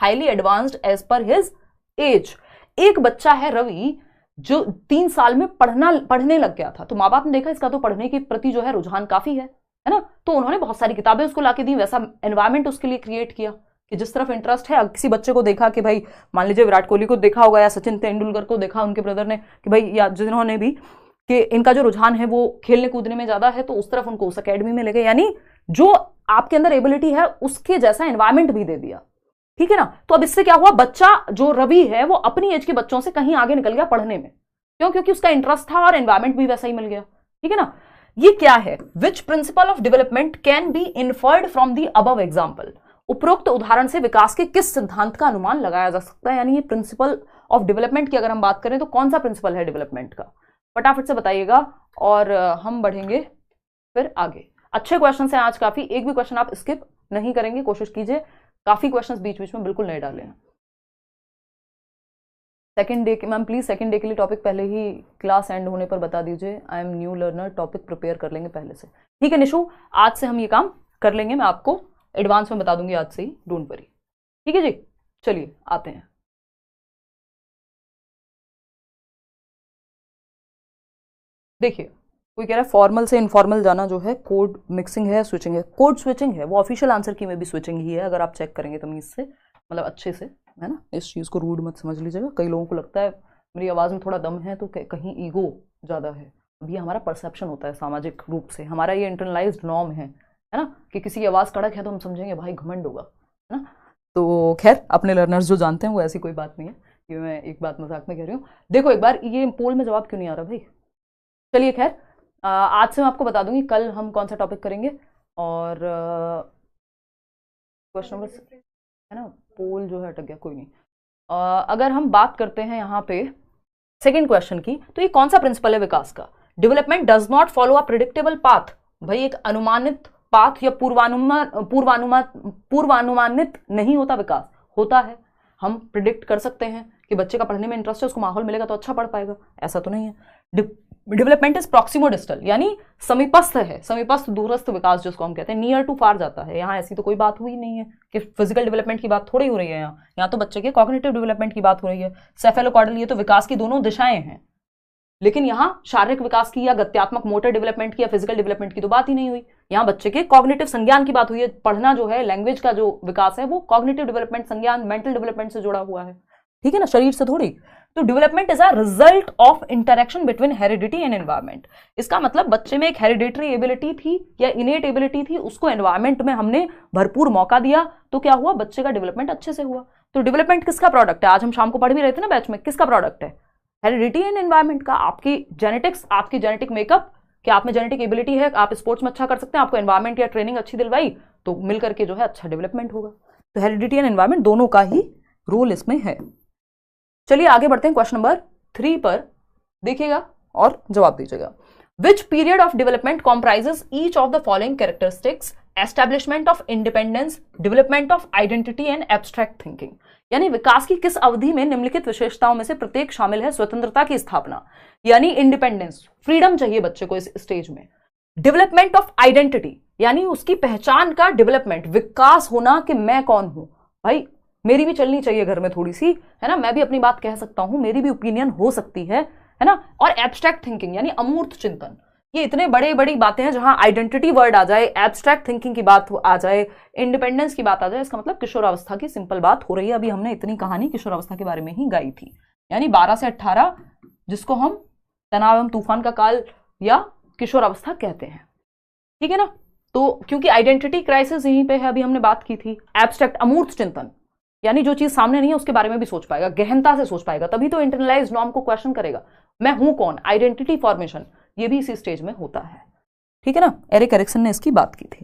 Highly advanced age पर his age. एक बच्चा है रवि जो 3 साल में पढ़ने लग गया था, तो माँ बाप ने देखा इसका तो पढ़ने के प्रति जो है रुझान काफी है ना, तो उन्होंने बहुत सारी किताबें उसको लाके दी, वैसा एनवायरमेंट उसके लिए क्रिएट किया कि जिस तरफ इंटरेस्ट है। किसी बच्चे को देखा कि भाई मान लीजिए विराट कोहली को देखा होगा या सचिन तेंदुलकर को देखा उनके ब्रदर ने कि भाई, या जिन्होंने भी, कि इनका जो रुझान है वो खेलने कूदने में ज्यादा है, तो उस तरफ उनको उस अकेडमी में ले गए, यानी जो आपके अंदर एबिलिटी है उसके जैसा एनवायरमेंट भी दे दिया, ठीक है ना। तो अब इससे क्या हुआ, बच्चा जो रवि है वो अपनी एज के बच्चों से कहीं आगे निकल गया पढ़ने में, क्यों? क्योंकि उसका इंटरेस्ट था और एनवायरमेंट भी वैसा ही मिल गया, ठीक है ना। ये क्या है, which principle of development can be inferred from the above example, उपरोक्त उदाहरण से विकास के किस सिद्धांत का अनुमान लगाया जा सकता है। यानी ये प्रिंसिपल ऑफ डेवलपमेंट की अगर हम बात करें तो कौन सा प्रिंसिपल है डेवलपमेंट का, फटाफट से बताइएगा और हम बढ़ेंगे फिर आगे। अच्छे क्वेश्चन हैं आज काफी, एक भी क्वेश्चन आप स्किप नहीं करेंगे, कोशिश कीजिए, काफी क्वेश्चंस बीच बीच में बिल्कुल नहीं डाले हैं। Second day ma'am please second day के लिए टॉपिक पहले ही क्लास एंड होने पर बता दीजिए, I am new learner, topic prepare कर लेंगे पहले से, ठीक है निशु, आज से हम ये काम कर लेंगे, मैं आपको एडवांस में बता दूंगी आज से ही, डोंट वरी, ठीक है जी। चलिए आते हैं, देखिए कोई कह रहा है फॉर्मल से इनफॉर्मल जाना जो है कोड मिक्सिंग है, स्विचिंग है, कोड स्विचिंग है, वो ऑफिशियल आंसर की में भी स्विचिंग ही है, अगर आप चेक करेंगे तमीज से, मतलब अच्छे से, है ना, इस चीज़ को रूड मत समझ लीजिएगा। कई लोगों को लगता है मेरी आवाज़ में थोड़ा दम है तो कहीं ईगो ज़्यादा है, अब ये हमारा परसेप्शन होता है सामाजिक रूप से, हमारा ये इंटरनलाइज्ड नॉर्म है ना, कि किसी की आवाज़ कड़क है तो हम समझेंगे भाई घमंड होगा, है ना। तो खैर अपने लर्नर्स जो जानते हैं वो ऐसी कोई बात नहीं है, ये मैं एक बात मजाक में कह रही हूँ। देखो एक बार ये पोल में जवाब क्यों नहीं आ रहा भाई, चलिए खैर आज से मैं आपको बता दूंगी कल हम कौन सा टॉपिक करेंगे, और क्वेश्चन नंबर है ना, पोल जो है अटक गया, कोई नहीं। अगर हम बात करते हैं यहाँ पे सेकंड क्वेश्चन की, तो ये कौन सा प्रिंसिपल है विकास का, development does not follow a predictable path, भाई एक अनुमानित पाथ या पूर्वानुमानित नहीं होता विकास, होता है, हम प्रिडिक्ट कर सकते हैं कि बच्चे का पढ़ने में इंटरेस्ट है, उसको माहौल मिलेगा तो अच्छा पढ़ पाएगा, ऐसा तो नहीं है। डेवलपमेंट इज प्रॉक्सिमो डिस्टल, यानी समीपस्थ है, समीपस्थ दूरस्थ विकास जिसको हम कहते हैं, नियर टू फार जाता है। यहाँ ऐसी तो कोई बात हुई नहीं है कि फिजिकल डेवलपमेंट की बात थोड़ी हो रही है, यहाँ तो बच्चे के कॉग्निटिव डेवलपमेंट की बात हो रही है, सेफेलोकॉर्डल, ये तो विकास की दोनों दिशाएं हैं, लेकिन यहाँ शारीरिक विकास की या गत्यात्मक मोटर डेवलपमेंट की या फिजिकल डेवलपमेंट की तो बात ही नहीं हुई, यहाँ बच्चे के कॉग्निटिव संज्ञान की बात हुई है। पढ़ना जो है, लैंग्वेज का जो विकास है वो कॉग्निटिव डेवलपमेंट, संज्ञान, मेंटल डेवलपमेंट से जुड़ा हुआ है, ठीक है ना, शरीर से थोड़ी। तो development is a result of interaction between heredity and environment, इसका मतलब बच्चे में एक हेरिडिटरी एबिलिटी थी या इनेट एबिलिटी थी, उसको एनवायरमेंट में हमने भरपूर मौका दिया, तो क्या हुआ, बच्चे का डेवलपमेंट अच्छे से हुआ। तो डेवलपमेंट किसका प्रोडक्ट है, आज हम शाम को पढ़ भी रहे थे ना बैच में, किसका प्रोडक्ट है, हेरिडिटी एंड एनवायरमेंट का। आपकी जेनेटिक्स, आपकी जेनेटिक मेकअप, कि आप में जेनेटिक एबिलिटी है, आप स्पोर्ट्स में अच्छा कर सकते हैं, आपको एनवायरमेंट या ट्रेनिंग अच्छी दिलवाई, तो मिलकर के जो है अच्छा डेवलपमेंट होगा। तो हेरिडिटी एंड एनवायरमेंट दोनों का ही रोल इसमें है। चलिए आगे बढ़ते हैं, क्वेश्चन नंबर 3 पर देखिएगा और जवाब दीजिएगा। Which period of development comprises each of the following characteristics, establishment of independence, development of identity and abstract thinking, यानी विकास की किस अवधि में निम्नलिखित विशेषताओं में से प्रत्येक शामिल है, स्वतंत्रता की स्थापना, यानी इंडिपेंडेंस, फ्रीडम चाहिए बच्चे को इस स्टेज में, डेवलपमेंट ऑफ आइडेंटिटी, यानी उसकी पहचान का डेवलपमेंट, विकास होना कि मैं कौन हूं, भाई मेरी भी चलनी चाहिए घर में थोड़ी सी, है ना, मैं भी अपनी बात कह सकता हूं, मेरी भी ओपिनियन हो सकती है ना। और एब्स्ट्रैक्ट थिंकिंग यानी अमूर्त चिंतन, ये इतने बड़े बड़ी बातें हैं, जहां आइडेंटिटी वर्ड आ जाए, एब्स्ट्रैक्ट थिंकिंग की बात आ जाए, इंडिपेंडेंस की बात आ जाए, इसका मतलब किशोरावस्था की सिंपल बात हो रही है। अभी हमने इतनी कहानी किशोरावस्था के बारे में ही गाई थी, यानी 12 से 18 जिसको हम तनाव एवं तूफान का काल या किशोरावस्था कहते हैं, ठीक है ना। तो क्योंकि आइडेंटिटी क्राइसिस यहीं पे है, अभी हमने बात की थी। एब्स्ट्रैक्ट अमूर्त चिंतन, यानी जो चीज सामने नहीं है उसके बारे में भी सोच पाएगा, गहनता से सोच पाएगा, तभी तो इंटरनलाइज्ड नॉर्म को क्वेश्चन करेगा, मैं हूं कौन, आइडेंटिटी फॉर्मेशन, ये भी इसी स्टेज में होता है, ठीक है ना। एरिक एरिक्सन ने इसकी बात की थी।